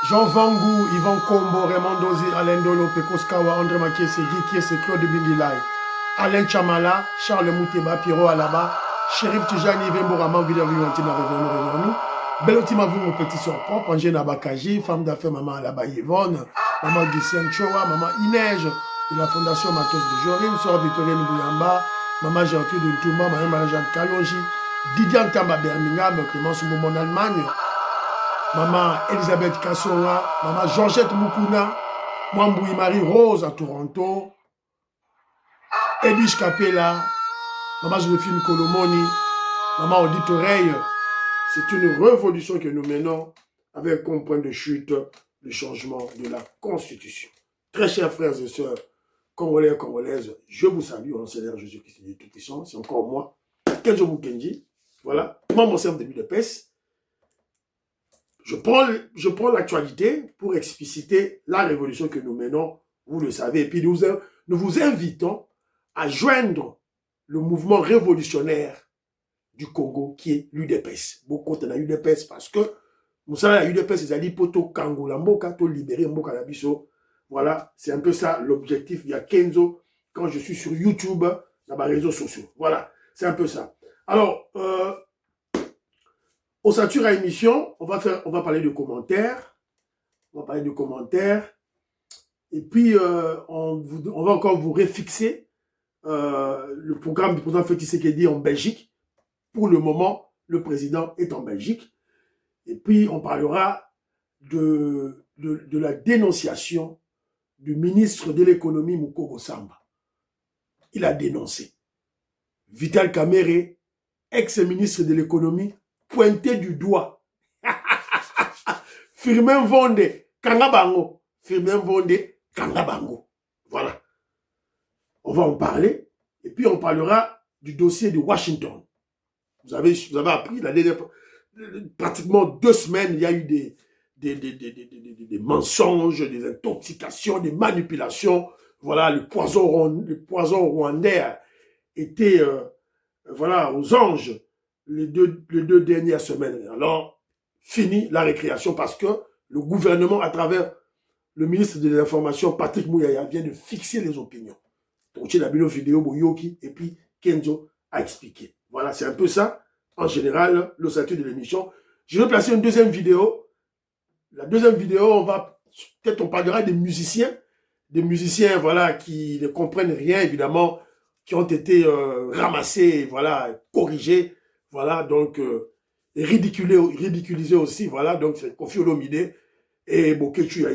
Jean Vangou, Yvan Kombo, Raymond Dozi, Alain Dolo, Pekos Kawa, André Makiese, Guy Kiese, Claude Bingilai, Alain Chamala, Charles Mouteba, Pierrot Alaba, Chérif Tijani, Vembo Raman, Villa Vivantina, Revenou, Belotima vous, mon petit soeur propre, Angène Abakaji, femme d'affaires, maman Alaba Yvonne, maman Guissiane Chowa, maman Inej, de la Fondation Matos de Jorim, soeur Victorienne Bouyamba, maman Gertrude Ntouma, maman Marie-Jeanne Kalonji, Didier Ntamba Birmingham, Clémence Moumon en Allemagne, maman Elisabeth Kassonga, maman Georgette Mukuna, Mwamboui Marie Rose à Toronto, Edwige Capella, maman Joséphine Colomoni, maman Odite Oreille. C'est une révolution que nous menons avec comme point de chute le changement de la Constitution. Très chers frères et sœurs, Congolais et Congolaises, je vous salue, on célèbre Jésus-Christ de Tout-Puissant, c'est encore moi, Kenzo Mukendi, voilà, moi mon chef de Budapest. Je prends l'actualité pour expliciter la révolution que nous menons, vous le savez, et puis nous vous invitons à joindre le mouvement révolutionnaire du Congo qui est l'UDPS. Beaucoup de l'UDPS parce que vous savez, l'UDPS, c'est-à-dire pour tout Kango, la Mboka, tout libérer Mboka la biso. Voilà, c'est un peu ça l'objectif. Il y a Kenzo quand je suis sur YouTube, dans mes réseaux sociaux. Voilà, c'est un peu ça. Alors, au Satura émission, on va parler de commentaires. On va parler de commentaires. Et puis, on va encore vous réfixer le programme du président Félix Tshisekedi en Belgique. Pour le moment, le président est en Belgique. Et puis, on parlera de la dénonciation du ministre de l'économie, Mukoko Samba. Il a dénoncé. Vital Kamerhe, ex-ministre de l'économie, pointé du doigt. Firmin Vonde, Kangabango. Firmin Vonde, Kangabango. Voilà. On va en parler. Et puis, on parlera du dossier de Washington. Vous avez appris, pratiquement 2 semaines, il y a eu des mensonges, des intoxications, des manipulations. Voilà, le poison rwandais était voilà, aux anges les deux dernières semaines. Alors, fini la récréation parce que le gouvernement, à travers le ministre de l'Information, Patrick Mouyaya, vient de fixer les opinions. Donc, il y a une vidéo, Boyoki, et puis Kenzo a expliqué. Voilà, c'est un peu ça, en général, le statut de l'émission. Je vais placer une deuxième vidéo. La deuxième vidéo, peut-être on parlera des musiciens, voilà, qui ne comprennent rien, évidemment, qui ont été ramassés, voilà, corrigés, voilà, donc ridiculisés aussi, voilà, donc c'est Koffi Olomide et Bokechu,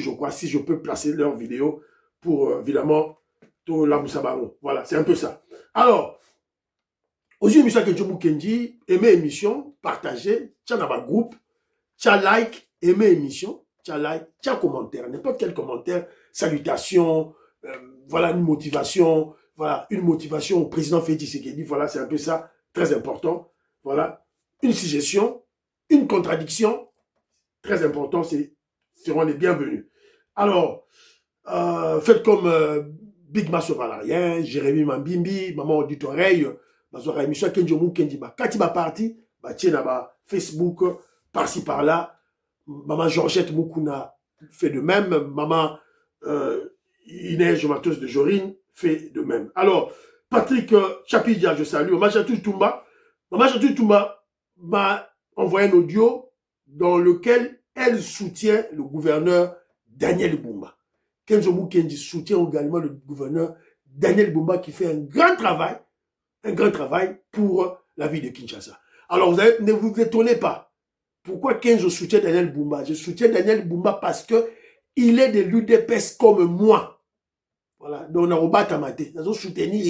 je crois, si je peux placer leur vidéo pour, évidemment, tout la Moussabaron. Voilà, c'est un peu ça. Alors, aujourd'hui, émission que Djomou Kenji, aimez émission, partagez, tcha dans votre groupe, tcha like, aimez émission, tcha like, tcha commentaire, n'importe quel commentaire, salutations, voilà une motivation au président Félix Tshisekedi, voilà, c'est un peu ça, très important, voilà, une suggestion, une contradiction, très important, seront les bienvenus. Alors, faites comme Big Masso Valarien, Jérémy Mambimbi, Maman Odite Oreille, Bazora émission Kenjo Mukendi, Kati ba parti, tiens ba Facebook, par-ci par-là, Maman Georgette Mukuna fait de même, Maman Inès Matos de Jorine fait de même. Alors, Patrick Chapidia, je salue, Maman Chatou Toumba m'a envoyé un audio dans lequel elle soutient le gouverneur Daniel Bumba. Kenzo Mukendi soutient également le gouverneur Daniel Bumba qui fait un grand travail pour la ville de Kinshasa. Alors, ne vous étonnez pas. Pourquoi Kenzo soutient Daniel Bumba? Je soutiens Daniel Bumba parce que il est de l'UDPS comme moi. Voilà. Donc, on a rebattamate. Nous avons soutenu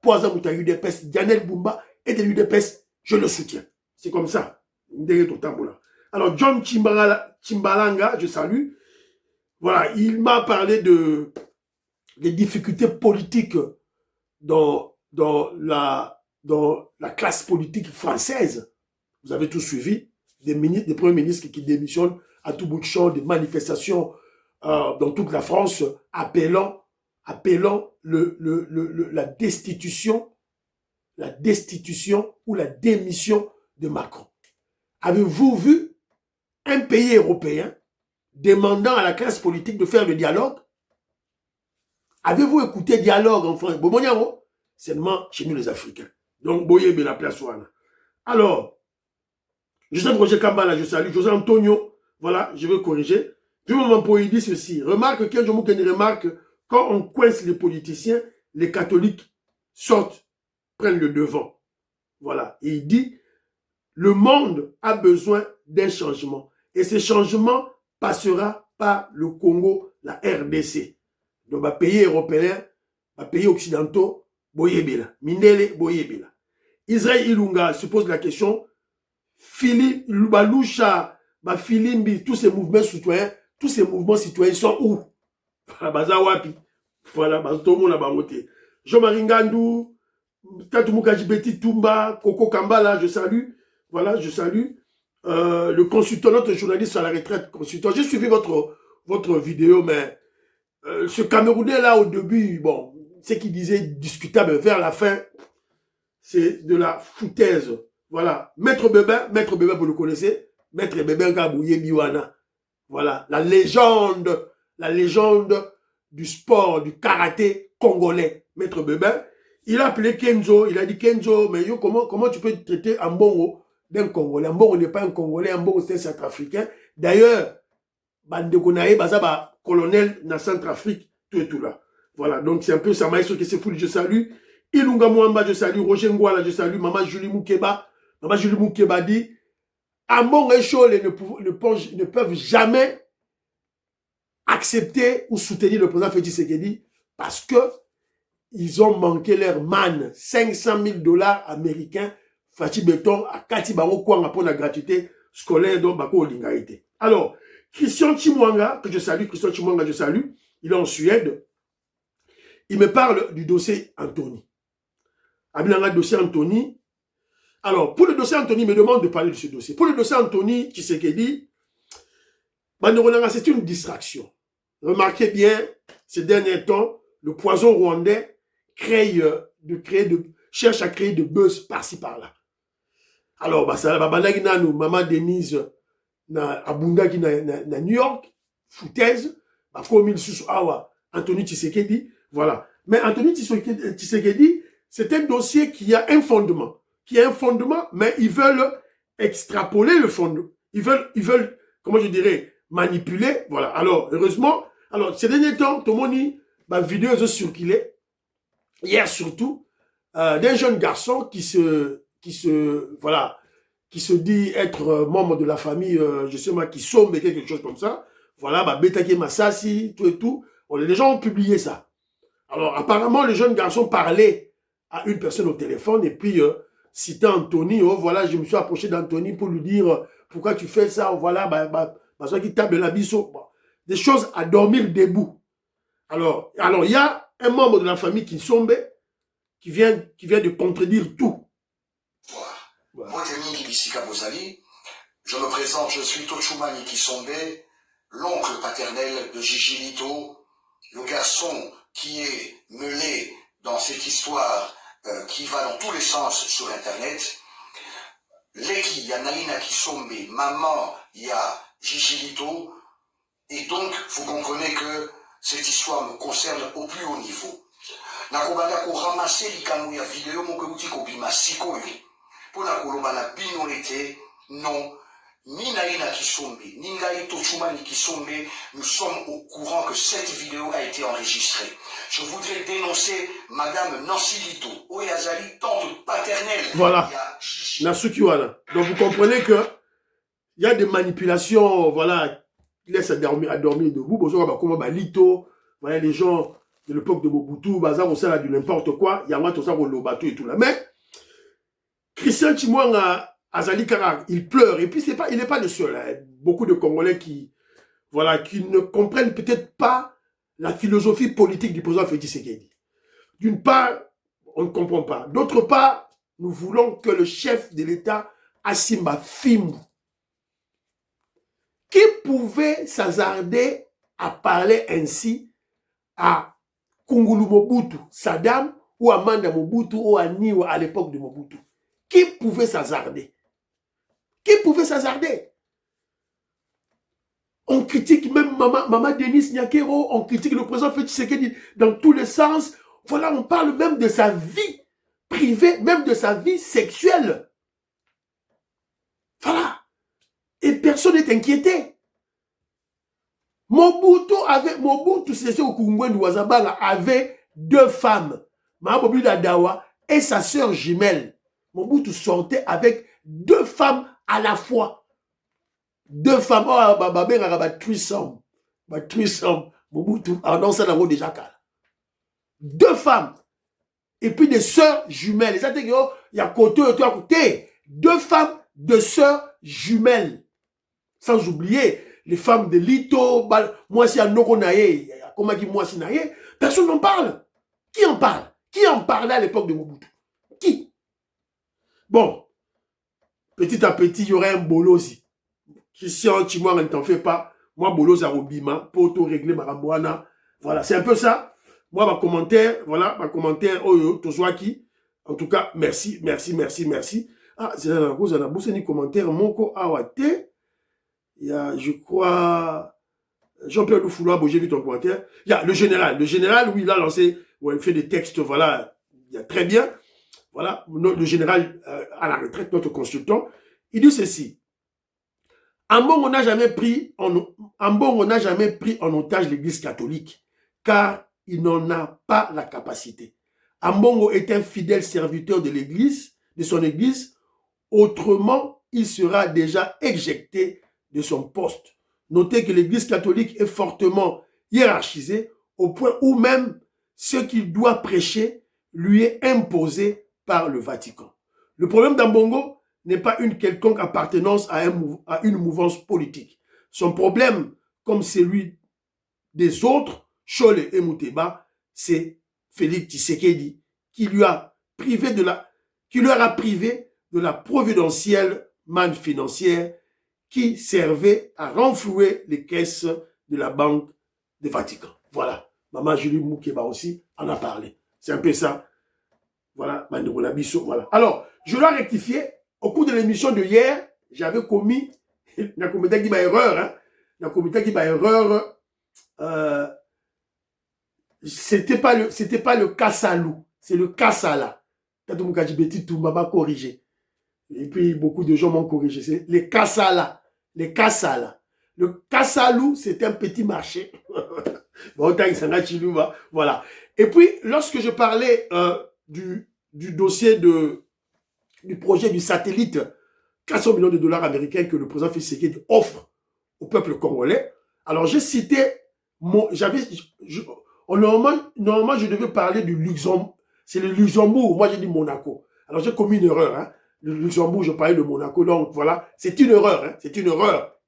Poison Mouta UDPS. Daniel Bumba est de l'UDPS. Je le soutiens. C'est comme ça. Alors, John Chimbalanga, je salue. Voilà, il m'a parlé des difficultés politiques dans la classe politique française. Vous avez tous suivi des premiers ministres qui démissionnent à tout bout de champ, des manifestations dans toute la France appelant la destitution ou la démission de Macron. Avez-vous vu un pays européen demandant à la classe politique de faire le dialogue. Avez-vous écouté dialogue en France? Seulement chez nous les Africains. Donc, Boye la place Wana. Alors, Joseph Roger Kambala, je salue. José Antonio, voilà, je vais corriger. Puis il dit ceci. Remarque, remarque, quand on coince les politiciens, les catholiques sortent, prennent le devant. Voilà. Et il dit, le monde a besoin d'un changement. Et ce changement passera par le Congo, la RDC. Donc, les pays européens, les pays occidentaux, Boyebela. Mindele, Boyebela. Israël Ilunga se pose la question, Philippe Baloucha, Filimbi, tous ces mouvements citoyens sont où? Voilà, tout le monde a baroté. Jean-Marie Ngandou, Tatoumoukadji Jibeti Toumba, Coco Kambala, je salue. Voilà, je salue. Le consultant, notre journaliste à la retraite, consultant. J'ai suivi votre vidéo, mais ce Camerounais là au début, bon, ce qu'il disait discutable vers la fin, c'est de la foutaise. Voilà. Maître Bébé, vous le connaissez? Maître Bébé Ngabouye Biwana. Voilà. La légende du sport, du karaté congolais. Maître Bébé. Il a appelé Kenzo. Il a dit Kenzo, mais yo, comment tu peux traiter Ambongo d'un Congolais? Ambongo n'est pas un Congolais. Ambongo c'est un Centrafricain. D'ailleurs, Bandekonaye, Bazaba, colonel dans Centrafrique, tout et tout là. Voilà. Donc c'est un peu ça. Maïso qui s'est fou. Je salue. Ilunga Mwamba, je salue. Roger Ngwala, je salue. Maman Julie Moukeba. Maman Julie Moukeba dit Ambongo et Chole ne peuvent jamais accepter ou soutenir le président Félix Tshisekedi parce que ils ont manqué leur manne. 500 000 $ américains, Fachi Beton, à Kati Bango Kwanga pour la gratuité scolaire dont Bako Olingaïté. Alors, Christian Chimwanga, que je salue, je salue, il est en Suède. Il me parle du dossier Anthony. Abinanga dossier Anthony. Alors, pour le dossier Anthony, il me demande de parler de ce dossier. Pour le dossier Anthony, Tshisekedi, c'est une distraction. Remarquez bien, ces derniers temps, le poison rwandais cherche à créer de buzz par-ci par-là. Alors, maman Denise Abundaki na New York, foutaise, comme il sous Anthony Tshisekedi, voilà. Mais Anthony Tshisekedi, c'est un dossier qui a un fondement. Mais ils veulent extrapoler le fondement. Ils veulent, comment je dirais, manipuler, voilà. Alors, heureusement, ces derniers temps, tout le monde dit, ma vidéo a circulé, hier surtout, d'un jeune garçon qui se dit être membre de la famille, je sais pas, qui somme quelque chose comme ça. Voilà, Betake Massassi, tout et tout. Les gens ont publié ça. Alors, apparemment, le jeune garçon parlait à une personne au téléphone et puis citait Anthony. Oh, voilà, je me suis approché d'Anthony pour lui dire pourquoi tu fais ça. Voilà, parce qu'il tape de la biseau. Bon, des choses à dormir debout. Alors, il y a un membre de la famille qui vient de contredire tout. Voilà. Moi, je me présente, je suis Tochumani Kisombe, l'oncle paternel de Gigi Lito, le garçon qui est mêlé dans cette histoire qui va dans tous les sens sur Internet. Leki, il y a Nalina Kisombe, maman, il y a Gigi Lito. Et donc, vous comprenez que cette histoire me concerne au plus haut niveau. Nakobanda ko ramasser likanu ya vidéo mon kouti ko bima sikoyo. Pour la kolobana binorité, non. Ni Naina Kisombe, ni Ngai Tochumani Kisombe, nous sommes au courant que cette vidéo a été enregistrée. Je voudrais dénoncer Madame Nancy Lito, Oyazali, tante paternelle. Voilà. Nasukiwana. Donc vous comprenez que il y a des manipulations, voilà, qui laissent à dormir debout. Bonjour, comment Lito, voilà, les gens de l'époque de Mobutu, bazar, on sait là du n'importe quoi, il y a tout ça, le bateau et tout là. Mais Christian Chimwanga, Azali Kara, il pleure. Et puis, il n'est pas le seul. Hein. Beaucoup de Congolais qui ne comprennent peut-être pas la philosophie politique du président Félix Tshisekedi. D'une part, on ne comprend pas. D'autre part, nous voulons que le chef de l'État, Asimba Fimbu, qui pouvait s'hasarder à parler ainsi à Kungulu Mobutu, Saddam, ou à Manda Mobutu, ou à Niwa à l'époque de Mobutu. Qui pouvait s'hasarder? Qui pouvait s'hasarder? On critique même Maman Denis Nyakero, on critique le président Félix Tshisekedi dans tous les sens. Voilà, on parle même de sa vie privée, même de sa vie sexuelle. Voilà. Et personne n'est inquiété. Mobutu Sese Okoungoué Ouazabala avait 2 femmes, Mahabobi Dadawa et sa sœur jumelle. Mobutu sortait avec 2 femmes à la fois. 2 femmes, threesome. Mobutu, non, ça n'a déjà qu'à. 2 femmes. Et puis des sœurs jumelles. Il y a côté, 2 femmes de sœurs jumelles. Sans oublier les femmes de Lito, moi si à Nokonaye, comment dit moi si naye, personne n'en parle. Qui en parle? Qui en parlait à l'époque de Mobutu? Qui? Bon, petit à petit, il y aurait un bolo aussi. Christian Chimois, ne t'en fais pas. Moi, bolo, ça robima, pour auto-régler ma rambouana. Voilà, c'est un peu ça. Moi, ma commentaire, voilà, ma commentaire, Tozwaki. En tout cas, merci. Ah, c'est la cause, on a bossé ni commentaire, Moko Awate. Il y a, je crois, Jean-Pierre Loufoula, j'ai vu ton commentaire. Il y a le général. Le général, oui, il a lancé, il fait des textes, voilà, il y a très bien. Voilà, le général à la retraite, notre consultant, il dit ceci. Ambongo n'a jamais pris en otage l'Église catholique, car il n'en a pas la capacité. Ambongo est un fidèle serviteur de l'Église, de son Église, autrement, il sera déjà éjecté de son poste. Notez que l'Église catholique est fortement hiérarchisée, au point où même ce qu'il doit prêcher lui est imposé par le Vatican. Le problème d'Ambongo n'est pas une quelconque appartenance à une mouvance politique. Son problème, comme celui des autres, Chole et Mouteba, c'est Félix Tshisekedi qui lui aura privé de la providentielle manne financière qui servait à renflouer les caisses de la Banque du Vatican. Voilà. Maman Julie Moukeba aussi en a parlé. C'est un peu ça. Voilà. Voilà. Alors, je dois rectifier. Au cours de l'émission de hier, j'avais commis la comité qui m'a erreur. Hein? La comité qui m'a erreur. C'était pas le Kassalou, c'est le Kassala. Tatou Moukadjibeti tout m'a corrigé. Et puis beaucoup de gens m'ont corrigé. C'est les Kassala. Les Kassala. Le Kassalou, c'est un petit marché. Voilà. Et puis, lorsque je parlais du dossier du projet du satellite, 400 millions de dollars américains que le président Félix Tshisekedi offre au peuple congolais, alors j'ai cité, normalement, je devais parler du Luxembourg. C'est le Luxembourg, moi j'ai dit Monaco. Alors j'ai commis une erreur, hein. Le Luxembourg, je parlais de Monaco, donc voilà, c'est une erreur, hein. C'est une erreur.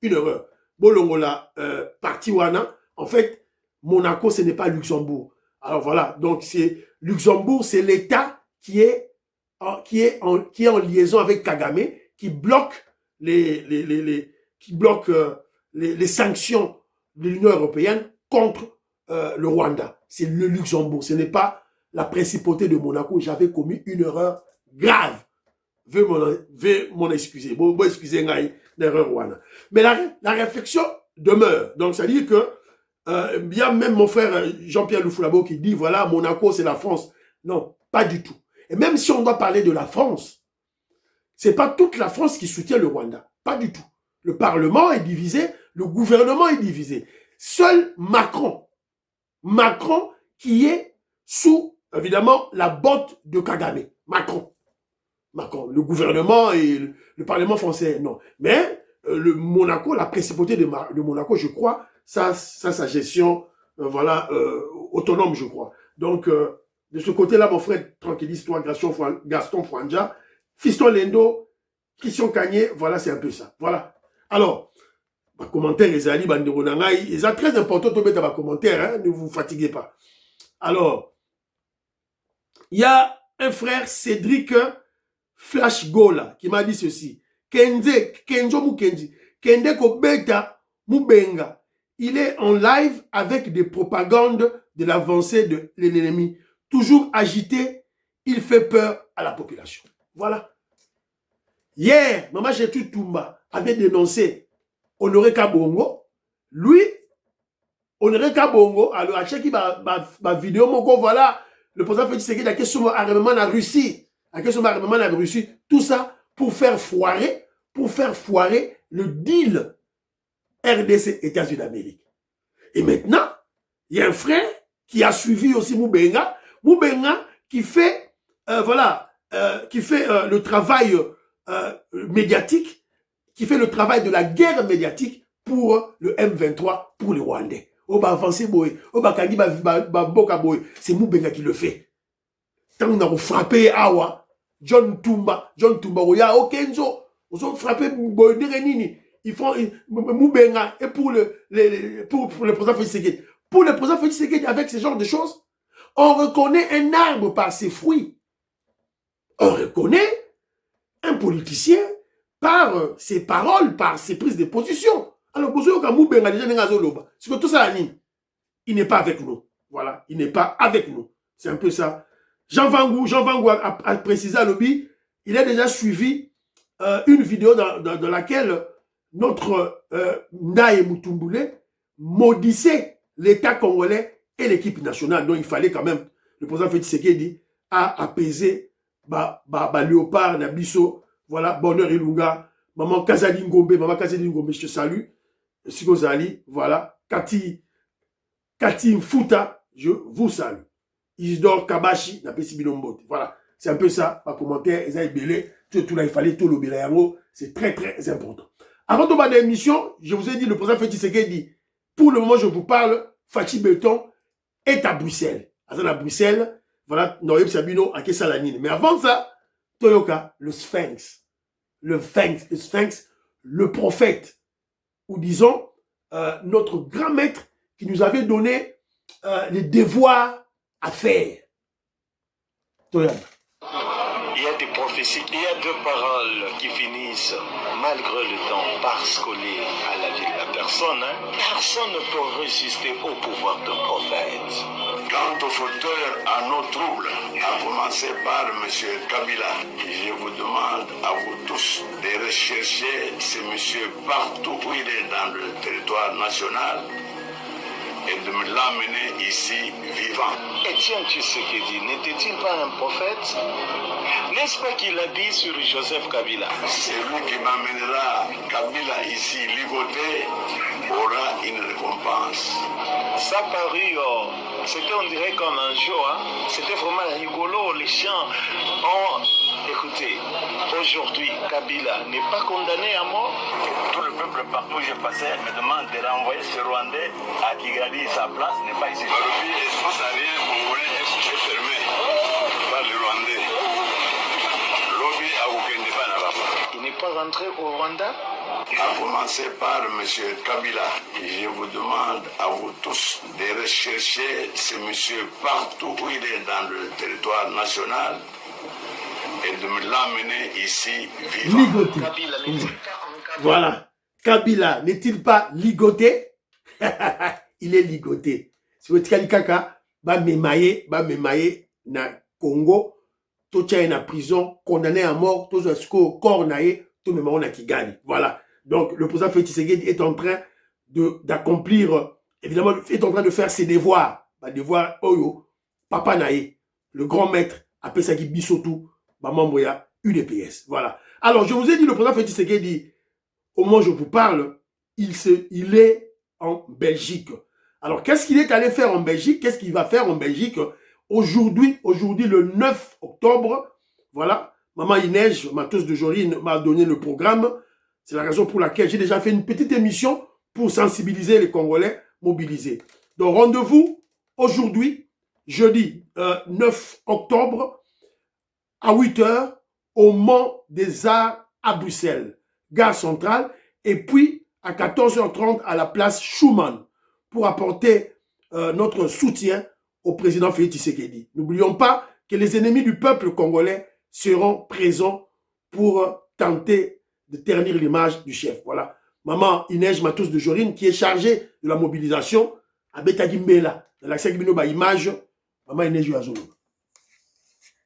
Bolongola, parti wana, en fait, Monaco, ce n'est pas Luxembourg. Alors voilà, donc c'est Luxembourg, c'est l'État qui est en liaison avec Kagame, qui bloque les sanctions de l'Union européenne contre le Rwanda. C'est le Luxembourg, ce n'est pas la principauté de Monaco. J'avais commis une erreur grave. Veuillez m'en excuser. Bon, excusez l'erreur Rwanda. Mais la réflexion demeure. Donc, ça dit que il y a même mon frère Jean-Pierre Loufoulabo qui dit, voilà, Monaco, c'est la France. Non, pas du tout. Et même si on doit parler de la France, c'est pas toute la France qui soutient le Rwanda. Pas du tout. Le Parlement est divisé, le gouvernement est divisé. Seul Macron qui est sous, évidemment, la botte de Kagame. Macron. Le gouvernement et le Parlement français, non. Mais le Monaco, la principauté de Monaco, je crois, ça sa gestion, voilà, autonome, je crois. Donc, de ce côté-là, mon frère, tranquillise-toi, Gaston Fouanja, Fiston Lendo, Christian Kanye, voilà, c'est un peu ça. Voilà. Alors, ma commentaire, les alliés, Banderonangaï, ils sont très importants de mettre ma commentaire, hein, ne vous fatiguez pas. Alors, il y a un frère, Cédric Flash Gola, qui m'a dit ceci. Kenzo Mukenji, Kende Kobeta Mubenga, il est en live avec des propagandes de l'avancée de l'ennemi. Toujours agité, il fait peur à la population. Voilà. Hier, Maman Chetou Toumba avait dénoncé Honoré Kabongo, lui, on aurait qu'à Bongo, alors à chaque vidéo, voilà, le président Félix Tshisekedi a question de armement en Russie, tout ça pour faire foirer le deal RDC, États-Unis d'Amérique. Et maintenant, il y a un frère qui a suivi aussi Moubenga qui fait, le travail médiatique, qui fait le travail de la guerre médiatique pour le M23, pour les Rwandais. C'est Moubenga qui le fait. Tant qu'on a frappé Awa, John Tumba, Oya, Okenzo, ils ont frappé Nini. Ils font Moubenga et pour le président Félix Tshisekedi. Pour le président Félix Tshisekedi, avec ce genre de choses, on reconnaît un arbre par ses fruits. On reconnaît un politicien par ses paroles, par ses prises de position. Alors, c'est que tout ça, il n'est pas avec nous. Voilà, il n'est pas avec nous. C'est un peu ça. Jean Vangou a précisé à Lobby, il a déjà suivi une vidéo dans laquelle notre Ndaye Mutumboulé maudissait l'État congolais et l'équipe nationale. Donc, il fallait quand même, le président Félix Tshisekedi a apaisé Léopard, Nabiso, voilà, Bonheur Ilunga, Maman Kazali Ngombe, je te salue. Sikozali, voilà, Kati Mfuta, je vous salue. Isidore Kabashi, Napesi Binombote. Voilà, c'est un peu ça, ma commentaire, Esaïe Belé, tout là, il fallait tout le Béléango, c'est très très important. Avant de ma émission, je vous ai dit, le président Félix Tshisekedi, pour le moment, je vous parle, Fachi Beton est à Bruxelles. À Bruxelles, voilà, Noël Sabino, à Kessalanine. Mais avant ça, Toyoka, le Sphinx, le prophète, ou disons, notre grand maître qui nous avait donné les devoirs à faire. Toyoka. Il y a des prophéties, il y a deux paroles qui finissent malgré le temps par se coller à la vie de la personne. Personne ne peut résister au pouvoir d'un prophète. Quant aux fauteurs à nos troubles, à commencer par M. Kabila, je vous demande à vous tous de rechercher ce monsieur partout où il est dans le territoire national et de me l'amener ici vivant. Étienne Tshisekedi n'était-il pas un prophète? N'est-ce pas qu'il a dit sur Joseph Kabila? Celui qui m'amènera Kabila ici ligoté aura une récompense. Ça parut, c'était on dirait comme un jeu, hein? C'était vraiment rigolo, les chiens ont... Écoutez, aujourd'hui, Kabila n'est pas condamné à mort. Tout le peuple partout où j'ai passé me demande de renvoyer ce Rwandais à Kigali, sa place n'est pas ici. Aujourd'hui, l'espace aérien congolais est fermé par le Rwandais. Lobby à Oukende Banaba. Il n'est pas rentré au Rwanda? À commencer par M. Kabila, je vous demande à vous tous de rechercher ce monsieur partout où il est dans le territoire national et de me l'amener ici vivant. Ligoté. Voilà. Kabila n'est-il pas ligoté? Il est ligoté. Si vous êtes kaka, ba memaye na Congo, tout est en prison, condamné à mort, tout ce corps naé, tout le monde à Kigali. Voilà. Donc, le président Félix Tshisekedi est en train d'accomplir, évidemment, est en train de faire ses devoirs. Bah, devoirs, Oyo, Papa Naé, le grand maître, appelle ça qui Bissotou, Maman Moya, UDPS. Voilà. Alors, je vous ai dit, le président Félix Tshisekedi, au moment où je vous parle, il est en Belgique. Alors, qu'est-ce qu'il est allé faire en Belgique? Qu'est-ce qu'il va faire en Belgique? Aujourd'hui, le 9 octobre, voilà, Maman Inès, Matos de Jorine, m'a donné le programme. C'est la raison pour laquelle j'ai déjà fait une petite émission pour sensibiliser les Congolais mobilisés. Donc, rendez-vous aujourd'hui, jeudi 9 octobre, à 8 h, au Mont des Arts à Bruxelles, gare centrale, et puis à 14h30 à la place Schumann, pour apporter notre soutien au président Félix Tshisekedi. N'oublions pas que les ennemis du peuple congolais seront présents pour tenter de ternir l'image du chef. Voilà. Maman Inès Matos de Jorine, qui est chargée de la mobilisation, à Betagimbela, dans l'accès de l'image, Maman Inès Juazolo.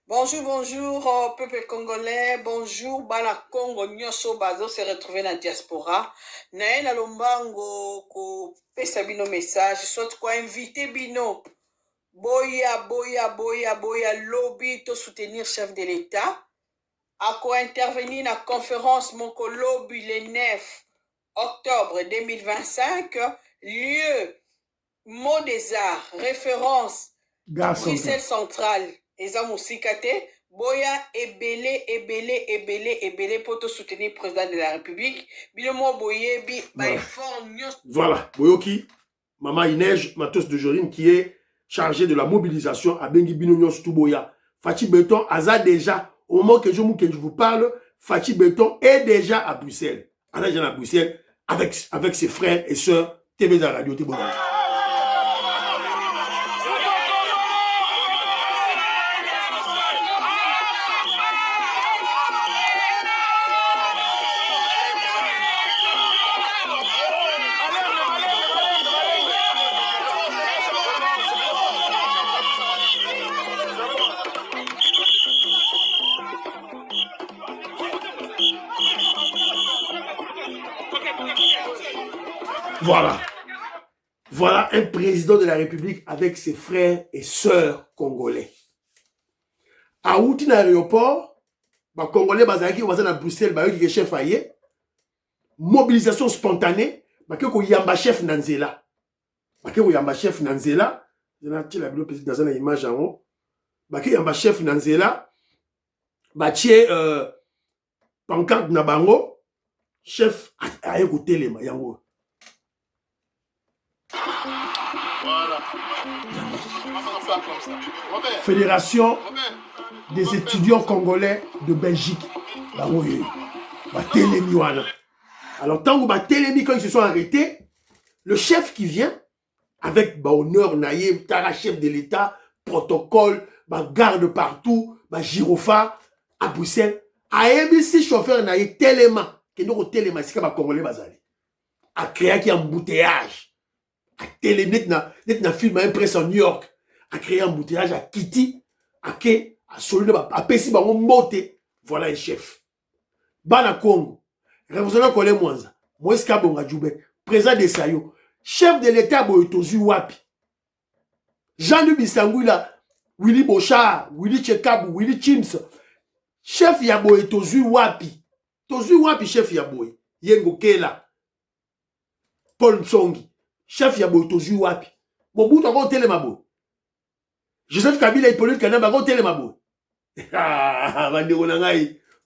Bonjour, bonjour, peuple congolais. Bonjour, Bana Congo, Nyoso Bazo se retrouver dans la diaspora. Naena Lombango, ko pesa bino message, soit quoi inviter bino. Boya, lobby, to soutenir chef de l'État. À quoi intervenir dans la conférence Monko Lobby le 9 octobre 2025. Lieu, Mont des Arts, référence, Bruxelles centrale. Eza Moussikate, Boya, ebele, pour te soutenir le président de la République. Bilomo Boye, Voilà, Boyoki, Maman Inège, Matos de Jorine, qui est chargé de la mobilisation à Bengi Binognon Stouboya. Fatih Beton, Aza déjà, au moment que je vous parle, Fatih Beton est déjà à Bruxelles. On est déjà à Bruxelles avec ses frères et sœurs TV à Radio Tébonal. Voilà. Voilà un président de la République avec ses frères et sœurs congolais. À outi na aéroport, les Congolais bazaki ont à Bruxelles, qui est chef aye. Mobilisation spontanée, qui est yamba chef Nanzela. Qui est yamba chef Nanzela. Je n'ai pas vu dans une image en haut. Qui est yamba chef Nanzela. Qui est pancarte Nabango. Chef aye côté les yango. Fédération des étudiants congolais de Belgique. Alors, tant que quand ils se sont arrêtés, le chef qui vient, avec honneur, naïf, Tara, chef de l'État, protocole, garde partout, gyrophare, à Bruxelles, a ABC chauffeur naïf, tellement, que nous tellement, c'est comme Congolais bazali, a créé un embouteillage. A télé net film à presse en New York a créé un embouteillage à Kitty à solide à Pessi bango moté voilà un chef Bana Congo révolutionnaire Kolé Mwanza Moïse Kabonga Djoubé président de Sayo chef de l'État Boyotozu Wapi Jean-Luc Bisangouila Willy Bochard Willy Tchekabou Willy Chims chef ya Boyotozu Wapi Tozu Wapi chef ya Boy Yengo Kela Paul Tsongi chef Yabo Tozu Wapi. Mobutu a gonté les mabou. Joseph Kabila et Paul Kanaba a gonté les mabou.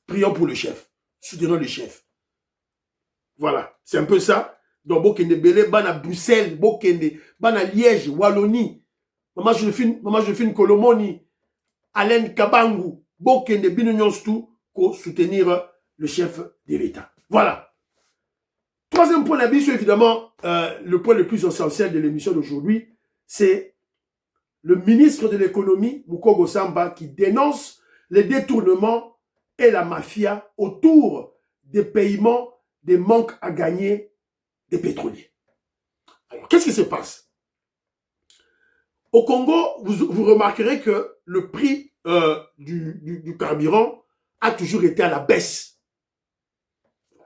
Prions pour le chef. Soutenons le chef. Voilà. C'est un peu ça. Donc, Bokende Belé, Bana Bruxelles, Bokende, Bana Liège, Wallonie. Maman Joséphine Kolomoni, Alain Kabangu, Bokende Binonyonstou, pour soutenir le chef de l'État. Voilà. Troisième point d'avis, c'est évidemment le point le plus essentiel de l'émission d'aujourd'hui, c'est le ministre de l'économie, Mukogo Samba, qui dénonce les détournements et la mafia autour des paiements des manques à gagner des pétroliers. Alors, qu'est-ce qui se passe? Au Congo, vous remarquerez que le prix du carburant a toujours été à la baisse.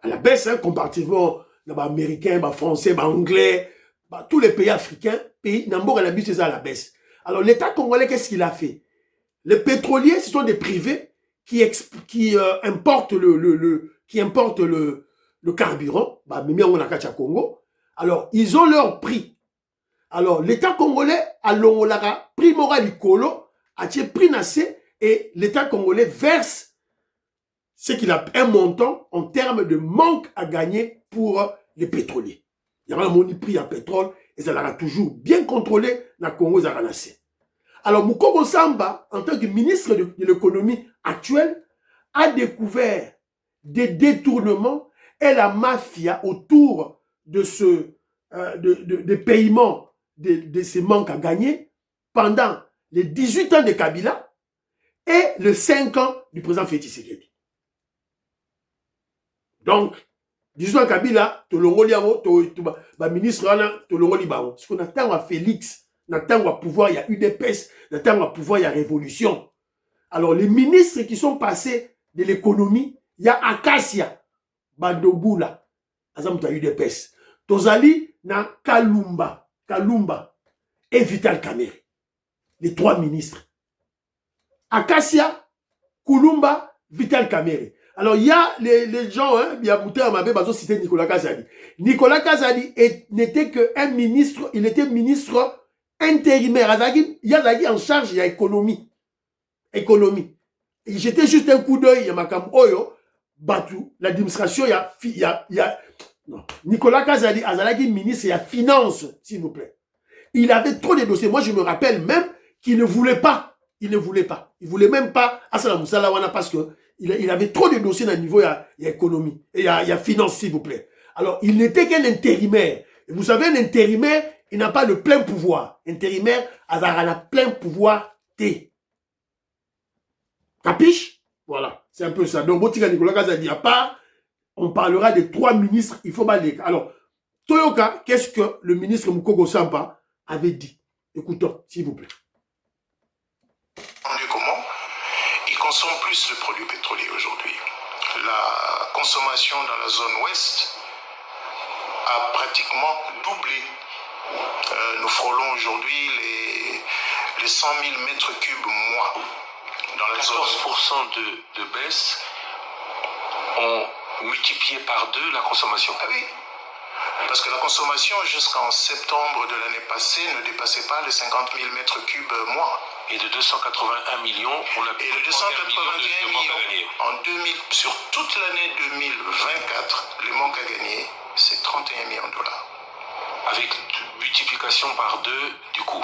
À la baisse, hein, comparativement américains, français, anglais, tous les pays africains, pays n'importe la bus, c'est à la baisse. Alors l'État congolais, qu'est-ce qu'il a fait? Les pétroliers, ce sont des privés qui importent le carburant, Congo. Alors ils ont leur prix. Alors l'État congolais a l'ongolaka prix moral icolo, a prix nassé et l'État congolais verse ce qu'il a un montant en termes de manque à gagner pour les pétroliers. Il y a un prix à pétrole et ça sera toujours bien contrôlé dans le Congo. Alors, Mukogo Samba, en tant que ministre de l'économie actuel, a découvert des détournements et la mafia autour de des paiements de ces manques à gagner pendant les 18 ans de Kabila et les 5 ans du président Félix Tshisekedi. Donc, 18 ans Kabila, tolongoli yango, ministre tolongoli bango. Parce qu'on attend à Félix, on attend à pouvoir, il y a UDPS, on attend à pouvoir, il y a révolution. Alors, les ministres qui sont passés de l'économie, il y a Acacia, Bandobula, Azam Taïu de Pes. Tozali, na Kalumba et Vital Kamerhe. Les 3 ministres. Acacia, Kulumba, Vital Kamerhe. Alors, il y a les gens, hein, il y a Mouter Mabé, Bazo cité Nicolas Kazadi. Nicolas Kazadi n'était qu'un ministre, il était ministre intérimaire. Il y a en charge, il y a économie. J'étais juste un coup d'œil, il y a Makam Oyo, Batou, l'administration, il y a non. Nicolas Kazadi, Azalagi ministre, il y a finance, s'il vous plaît. Il avait trop de dossiers. Moi, je me rappelle même qu'il ne voulait pas. Il ne voulait même pas Asala Moussalawana parce que il avait trop de dossiers dans le niveau, il y a économie. Et il y a finance, s'il vous plaît. Alors, il n'était qu'un intérimaire. Et vous savez, un intérimaire, il n'a pas le plein pouvoir. Intérimaire, Azara a plein pouvoir T. Capiche? Voilà. C'est un peu ça. Donc, Botika Nicolas Kazadi, à part, on parlera des 3 ministres, il faut pas les... Alors, Toyoka, qu'est-ce que le ministre Moukoko Sampa avait dit? Écoutons, s'il vous plaît. Comment ils consomment plus le produit pétrolier aujourd'hui. La consommation dans la zone ouest a pratiquement doublé. Nous frôlons aujourd'hui les 100 000 mètres cubes mois dans la zone. 14% de baisse ont multiplié par 2 la consommation. Ah oui, parce que la consommation jusqu'en septembre de l'année passée ne dépassait pas les 50 000 mètres cubes mois. Et de 281 millions, on a et de 281 millions en 2000, sur toute l'année 2024, le manque à gagner, c'est 31 millions de dollars. Avec multiplication par 2 du coût.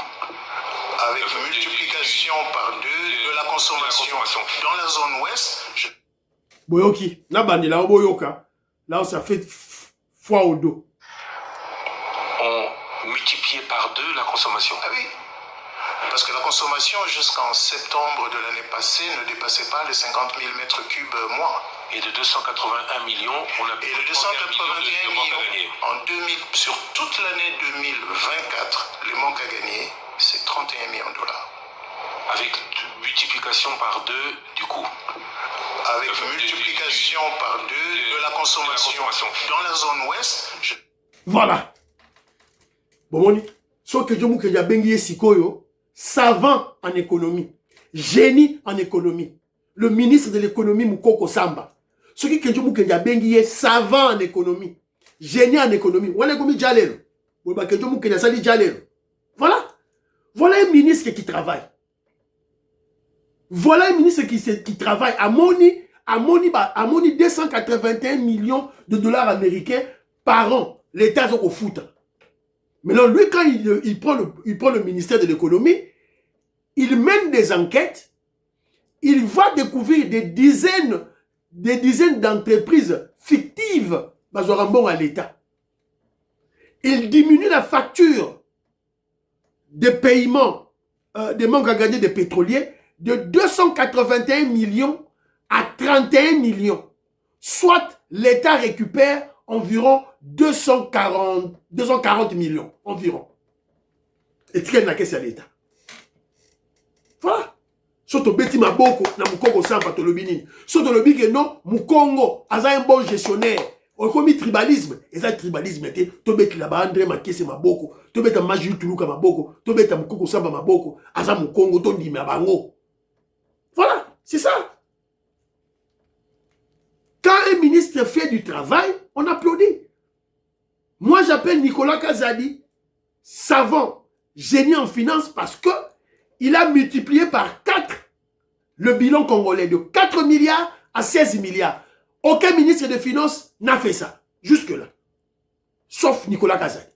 Avec multiplication par 2 de la consommation. Dans la zone ouest, Boyoki, là, là, Boyoka, là, ça fait foi au dos. On multiplié par 2 la consommation. Ah oui. Parce que la consommation jusqu'en septembre de l'année passée ne dépassait pas les 50 000 mètres cubes mois. Et de 281 millions, on a et de 281 millions en 2000, sur toute l'année 2024, le manque à gagner, c'est 31 millions de dollars. Avec multiplication par 2 du coût. Avec multiplication par 2 de la consommation. Dans la zone ouest, Voilà. Bon, ce que je vous dis, Bengi Sikoyo, savant en économie, génie en économie, le ministre de l'économie Moukoko Samba. Ce qui est Bengi est savant en économie, génie en économie. Voilà un ministre qui travaille. Voilà un ministre qui travaille à Moni 281 millions de dollars américains par an. L'État est au foot. Mais non, lui, quand il prend le ministère de l'économie, il mène des enquêtes, il va découvrir des dizaines d'entreprises fictives à l'État. Il diminue la facture de paiement des manques à gagner des pétroliers de 281 millions à 31 millions. Soit l'État récupère environ 240 millions environ. Et traîne la caisse à l'État. Voilà. Soto beti maboko na Moukoko Samba tolobini. Soto lobi que non, Moukongo a un bon gestionnaire. On commis tribalisme. Et ça tribalisme était to beti la ba André Makese maboko, to beti Maju Tuluka maboko, to beti Moukoko Samba maboko, aza Moukongo to ndimi abango. Voilà, c'est ça. Quand un ministre fait du travail, on applaudit. Moi, j'appelle Nicolas Kazadi savant, génie en finance parce que il a multiplié par 4 le bilan congolais de 4 milliards à 16 milliards. Aucun ministre de finances n'a fait ça. Jusque-là. Sauf Nicolas Kazadi.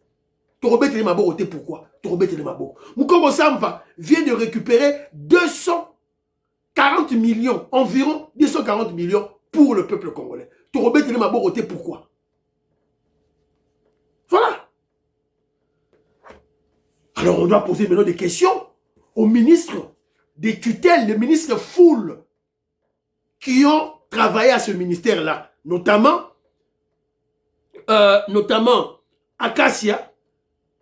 Torobé Télémaboko, pourquoi? Torobé Télémaboko. Moukoko Samba vient de récupérer 240 millions, environ 240 millions pour le peuple congolais. Torobé Télémaboko, pourquoi? Voilà. Alors on doit poser maintenant des questions aux ministres des tutelles, les ministres full qui ont travaillé à ce ministère-là, notamment Acacia,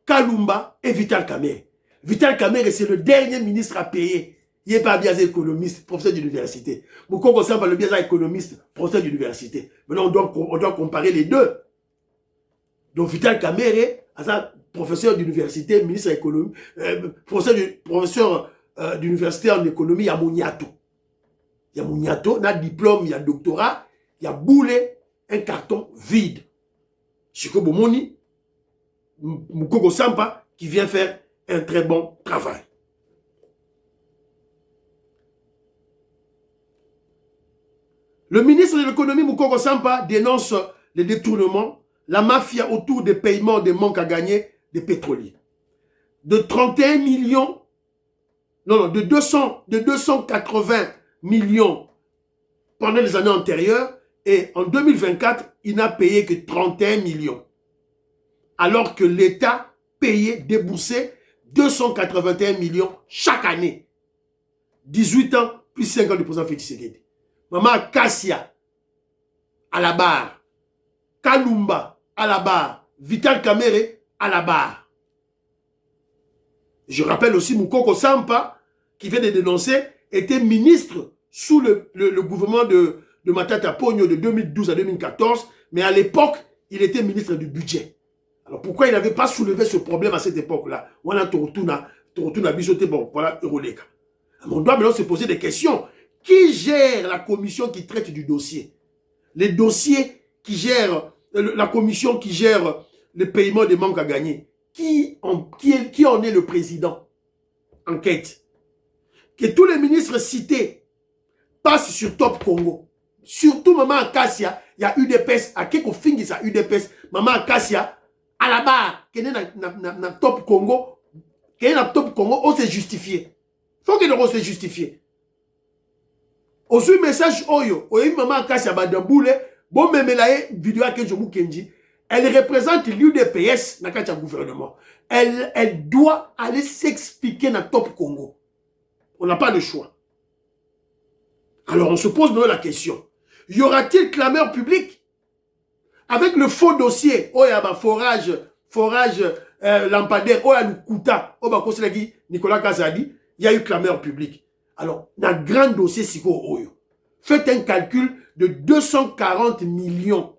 Kalumba et Vital Kamerhe. Vital Kamerhe, c'est le dernier ministre à payer. Il n'est pas bien économiste, professeur d'université. Moukoko Samba, le bien économiste, professeur d'université. Maintenant, on doit comparer les deux. Donc, Vital Kamerhe, professeur d'université, ministre de l'économie, professeur d'université en économie, il y a Mouniato. Il y a Mouniato, il y a diplôme, il y a doctorat, il y a boulé, un carton vide. Chiko Bomoni, Moukoko Samba, qui vient faire un très bon travail. Le ministre de l'économie, Moukoko Samba, dénonce les détournements, la mafia autour des paiements des manques à gagner des pétroliers. De 31 millions, de 280 millions pendant les années antérieures, et en 2024, il n'a payé que 31 millions. Alors que l'État payait, déboursait 281 millions chaque année. 18 ans, plus 5 ans de président Félix Tshisekedi. Maman Kassia, à la barre. Kalumba, à la barre. Vital Kamerhe, à la barre. Je rappelle aussi Moukoko Samba, qui vient de dénoncer, était ministre sous le gouvernement de Matata Ponyo de 2012 à 2014, mais à l'époque, il était ministre du budget. Alors pourquoi il n'avait pas soulevé ce problème à cette époque-là? On a Torotuna bisoté, bon, voilà, Euroleka. On doit maintenant se poser des questions. Qui gère la commission qui traite du dossier? Les dossiers qui gèrent, la commission qui gère le paiement des manques à gagner. Qui en est le président? Enquête. Que tous les ministres cités passent sur Top Congo. Surtout Maman Akassia, il y a UDPS, à Keko Fingis à UDPS, Maman Akassia, à la barre, qui est dans Top Congo, qui est dans Top Congo, on s'est justifié. Faut qu'il se justifie. Aussi message oyo, Maman Akassia Badamboule, bon memelaye vidéo que je vous kenji, elle représente l'UDPS dans le gouvernement. Elle doit aller s'expliquer dans Top Congo. On n'a pas de choix. Alors on se pose maintenant la question. Y aura-t-il clameur publique? Avec le faux dossier, forage lampadaire, Kouta, Nicolas Kazadi, il y a eu clameur publique. Alors, dans le grand dossier Siko Oyo, faites un calcul de 240 millions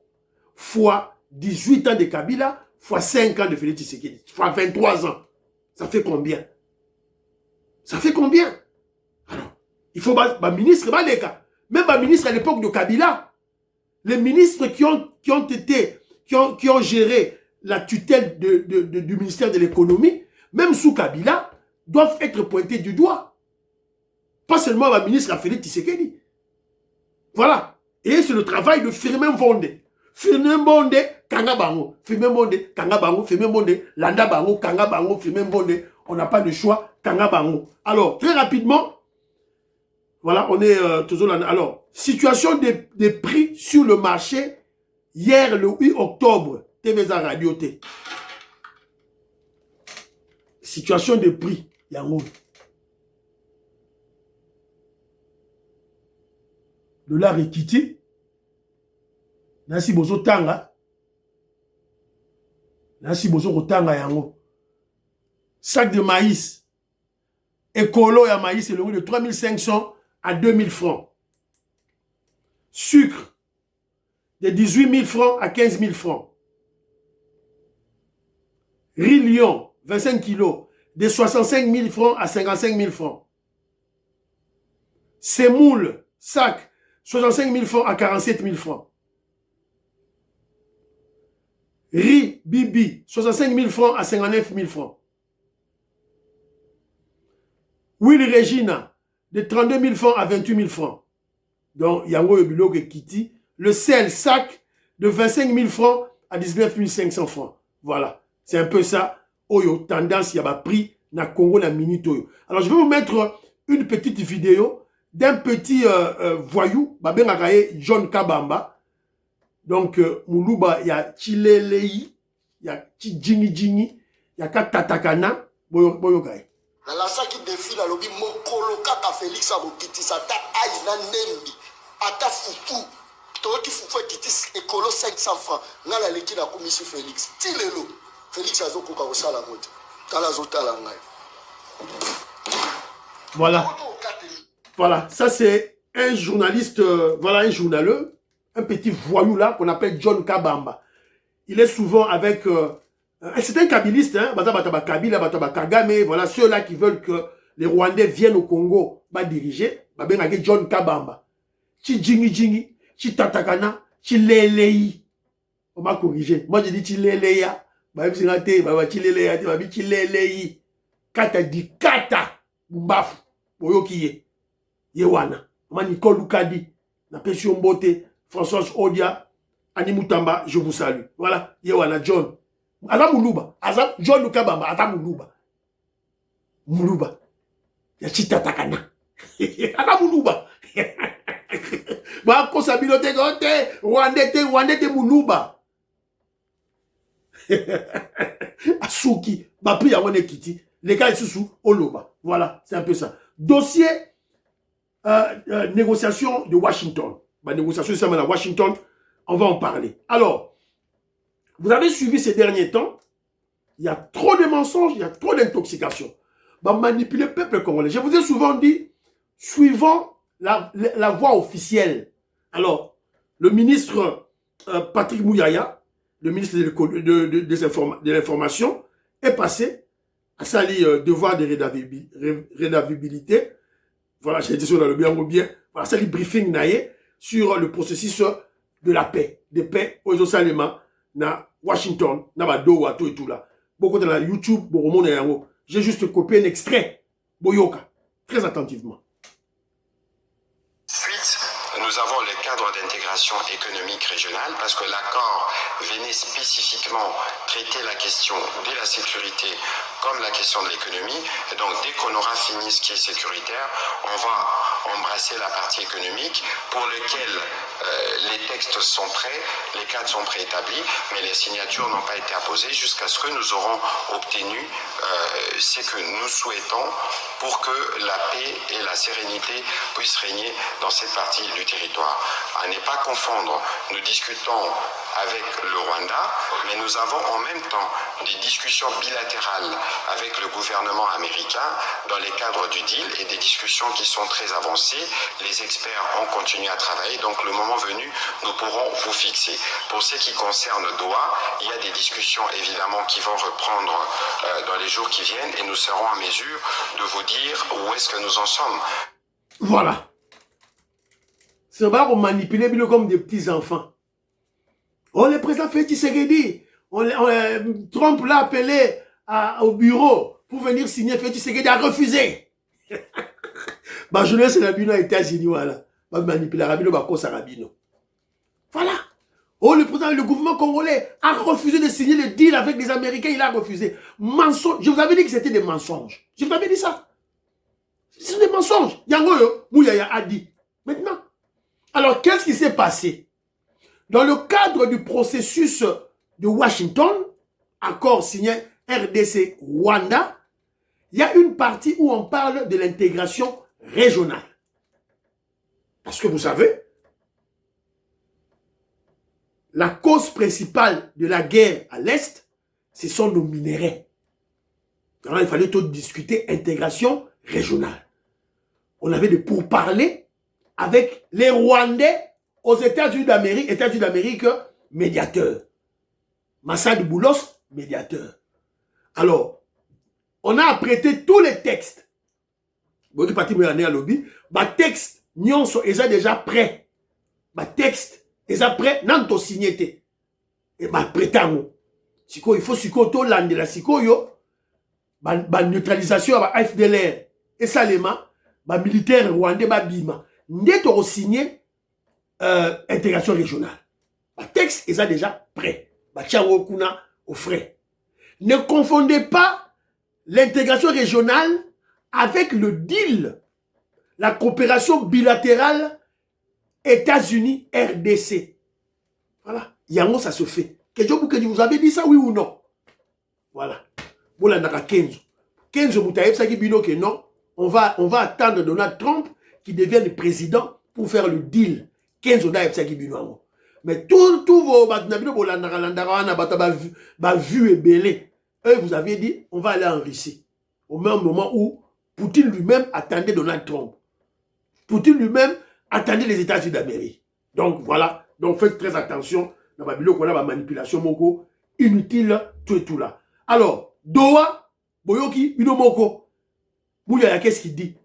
fois 18 ans de Kabila, fois 5 ans de Félix Tshisekedi, fois 23 ans. Ça fait combien? Ça fait combien? Alors, il faut ministre, même ministre à l'époque de Kabila, les ministres qui ont géré la tutelle du ministère de l'économie, même sous Kabila, doivent être pointés du doigt. Pas seulement la ministre à Félix Tshisekedi. Voilà. Et c'est le travail de Firmin Vonde. Firmin Vonde, Kanga Bango. Firmin Vonde, Kanga Bango. Firmin Vonde, Landa Bango, Kanga Bango. Firmin Vonde, on n'a pas de choix, Kanga Bango. Alors, très rapidement, voilà, on est toujours là. Alors, situation des prix sur le marché, hier, le 8 octobre, TVza Radio T. Situation des prix, Yango. Dollar Ekiti, Nansi Bozo Tanga, Nansi Bozo Tanga Yango. Sac de maïs, écolo ya maïs, c'est le prix de 3500 à 2000 francs. Sucre, de 18 000 francs à 15 000 francs. Riz Lion, 25 kilos, de 65 000 francs à 55 000 francs. Semoule, sac, 65 000 francs à 47 000 francs. Riz Bibi, 65 000 francs à 59 000 francs. Will Regina, de 32 000 francs à 28 000 francs. Donc, Yango Yobilo Kiti. Le sel sac, de 25 000 francs à 19 500 francs. Voilà. C'est un peu ça. Oyo, tendance, il y a prix na Congo na minute oyo. Alors, je vais vous mettre une petite vidéo d'un petit voyou, John Kabamba. Donc, Moulouba, il y a Chilelei, il y a Chijini, il y a Katatakana, Boyokai. La qui défile à l'obi mokolo kaka Félix Abokiti sata aïna nembi ata fufu toki fufu kitis écolo 500 francs ngala leki na komisi Félix tilelo Félix azokoka kosala moto tala zotala ngai voilà Voilà, ça c'est un journaliste, voilà un journaleux, un petit voyou là qu'on appelle John Kabamba. Il est souvent avec... c'est un kabiliste, hein, Kabila, Kagame, voilà, ceux-là qui veulent que les Rwandais viennent au Congo, diriger, John Kabamba. Chi Jingi Jingi, Chi Tatakana, Chi Lelei. On m'a corrigé. Moi j'ai dit Chi Leleya. Chi Leleya, Chi Lelei. Kata di Kata. Bumbafu. Boyokiye. Yewana. Moi Nicole Lukadi. Na Pession Mbote. François Odia. Annie Moutamba. Je vous salue. Voilà. Yewana John. Azam Muluba. Azam John Lukabamba. Azam Muluba. Muluba. Ya Chi Tatakana. Azam Muluba. Bako sabino te gote. Rwandais te Muluba. Asuki. Bapi ya wane kiti. Les gars, ils sont Oloba. Voilà, c'est un peu ça. Dossier négociation de Washington. Négociation de Washington, on va en parler. Alors, vous avez suivi ces derniers temps, il y a trop de mensonges, il y a trop d'intoxication. Manipuler le peuple congolais. Je vous ai souvent dit, suivant la voie officielle. Alors, le ministre Patrick Mouyaya, le ministre de l'information, est passé à sali devoir de rédavabilité. Voilà, j'ai dit sur le bien ou bien. Voilà, sali briefing naïe sur le processus de la paix. De paix aux Osalema, na Washington, na Badowa, tout et tout là. Beaucoup de la YouTube, j'ai juste copié un extrait. Boyoka. Très attentivement. Suite, nous avons le cadre d'intégration économique régionale parce que l'accord venait spécifiquement traiter la question de la sécurité comme la question de l'économie. Et donc, dès qu'on aura fini ce qui est sécuritaire, on va embrasser la partie économique pour lequel les textes sont prêts, les cadres sont préétablis, mais les signatures n'ont pas été apposées jusqu'à ce que nous aurons obtenu ce que nous souhaitons pour que la paix et la sérénité puissent régner dans cette partie du territoire. À ne pas confondre, nous discutons avec le Rwanda, mais nous avons en même temps des discussions bilatérales avec le gouvernement américain dans les cadres du deal et des discussions qui sont très avancées. Les experts ont continué à travailler, donc le moment venu, nous pourrons vous fixer. Pour ce qui concerne Doha, il y a des discussions évidemment qui vont reprendre dans les jours qui viennent et nous serons en mesure de vous dire où est-ce que nous en sommes. Voilà. C'est pas pour manipuler comme des petits enfants. Oh, le président Félix Tshisekedi, Trump l'a appelé au bureau pour venir signer. Félix Tshisekedi a refusé. Je laisse la bino aux États-Unis, voilà. Manipuler Rabino, Rabino. Voilà. Oh, le gouvernement congolais a refusé de signer le deal avec les Américains, il a refusé. Mensonge. Je vous avais dit que c'était des mensonges. Je vous avais dit ça. C'est des mensonges. Yango, Mouyaya a dit. Maintenant. Alors, qu'est-ce qui s'est passé? Dans le cadre du processus de Washington, accord signé RDC-Rwanda, il y a une partie où on parle de l'intégration régionale. Parce que vous savez, la cause principale de la guerre à l'Est, ce sont nos minéraux. Alors, il fallait tout discuter intégration régionale. On avait des pourparlers avec les Rwandais aux États-Unis d'Amérique, médiateur. Massad Boulos, médiateur. Alors, on a apprêté tous les textes. Texte, nyonso, ils sont déjà prêts. Texte, ils sont prêts, nanto signé. Et prétamo. Il faut tout l'ande la yo. Neutralisation à FDLR. Et salema, militaire rwandais, bima. N'eto signé. Intégration régionale. Texte, ils sont déjà prêts. Au frais. Ne confondez pas l'intégration régionale avec le deal, la coopération bilatérale États-Unis RDC. Voilà. Yango, ça se fait. Vous avez dit ça, oui ou non? Voilà. Voilà, on a 15. 15, non. On va attendre Donald Trump qui devienne président pour faire le deal. 15 mais tous vos vu et belé, eux vous avez dit on va aller en Russie au même moment où Poutine lui-même attendait Donald Trump. Poutine lui-même attendait les États-Unis d'Amérique. Donc voilà, donc faites très attention dans ma vidéo qu'on a ma manipulation moko inutile tout là. Alors, Doha, Boyoki, Inomoko, Mouya, qu'est-ce qu'il dit?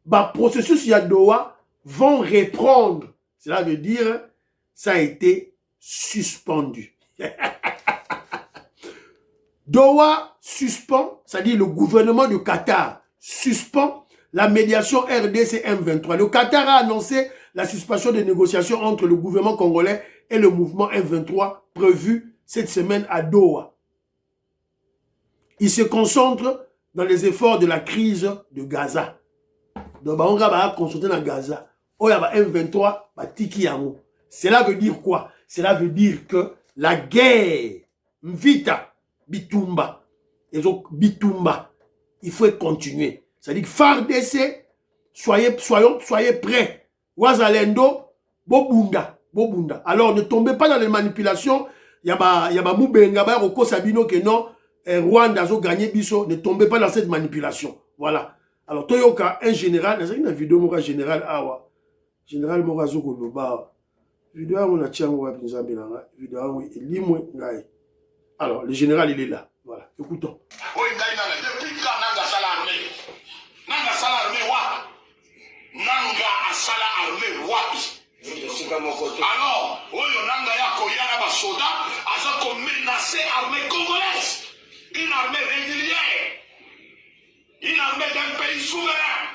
Bah, processus il y a Doha vont reprendre. Cela veut dire ça a été suspendu. Doha suspend, c'est-à-dire le gouvernement du Qatar suspend la médiation RDC M23. Le Qatar a annoncé la suspension des négociations entre le gouvernement congolais et le mouvement M23 prévu cette semaine à Doha. Il se concentre dans les efforts de la crise de Gaza. Donc, on va consulter dans Gaza. Oh, il y a M23, Tiki Yango. Cela veut dire quoi? Cela veut dire que la guerre, Mvita, Bitumba, et donc Bitumba, il faut continuer. C'est-à-dire que FARDC, soyez prêts. Wazalendo, Bobunda. Alors, ne tombez pas dans les manipulations. Il y a Moubenga, Roko Sabino, que non, Rwanda a gagné Bisso. Ne tombez pas dans cette manipulation. Voilà. Alors, Toyoka, un général, dans une vidéo, Mora général, Awa. Général Morazo Koloba. Vidéo, on a Tiango, vidéo, alors, le général, il est là. Voilà. Écoutons. Alors, oyo nanga ya koyana basoda aza ko menacer armée congolaise, une armée régulière, une armée d'un pays souverain,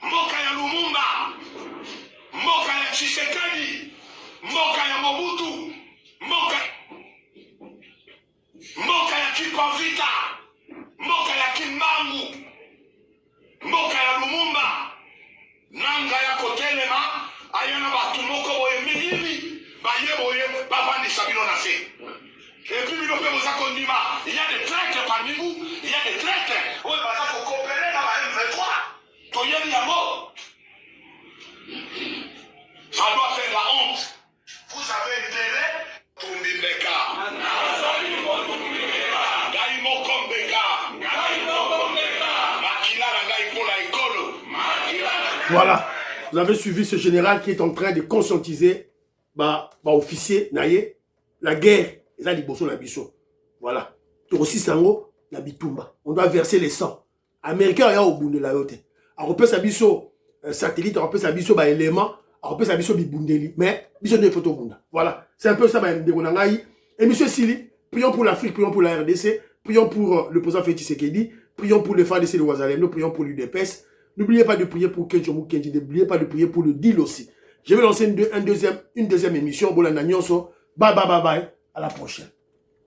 mboka ya Lumumba, mboka ya Tshisekedi, mboka ya Mobutu, mboka ya Kikwavita, mboka ya Kimbangu, mboka ya Lumumba, nanga ya kotelema ayana batu moko boye minimi baye boye bavandisa bino na se. Et puis bino pe boza kondima, il y a des traîtres parmi vous, il y a des traîtres oyo baza ko coopérer na ba M23 toyeli ya mort. Ça doit faire la honte. Vous avez intérêt Tumbibeka Gaimo Kombeka Makila Ngai Pola Ekolo. Voilà. Vous avez suivi ce général qui est en train de conscientiser officier naye la guerre et ça liboso na biso. Voilà. Aussi sango na bitumba. On doit verser les sangs. Américain ya obunde la yote. A repère sa biso satellite, a repère sa biso élément, a repère sa biso bibundeli. Mais biso de photo bunda. Voilà. C'est un peu ça ngai. Et monsieur Sili, prions pour l'Afrique, prions pour la RDC, prions pour le président Félix Tshisekedi, prions pour les FARDC de Ouazalendo, prions pour l'UDPS. N'oubliez pas de prier pour Kenjomu Kenji, n'oubliez pas de prier pour le deal aussi. Je vais lancer une deuxième émission. Bye bye bye bye. À la prochaine.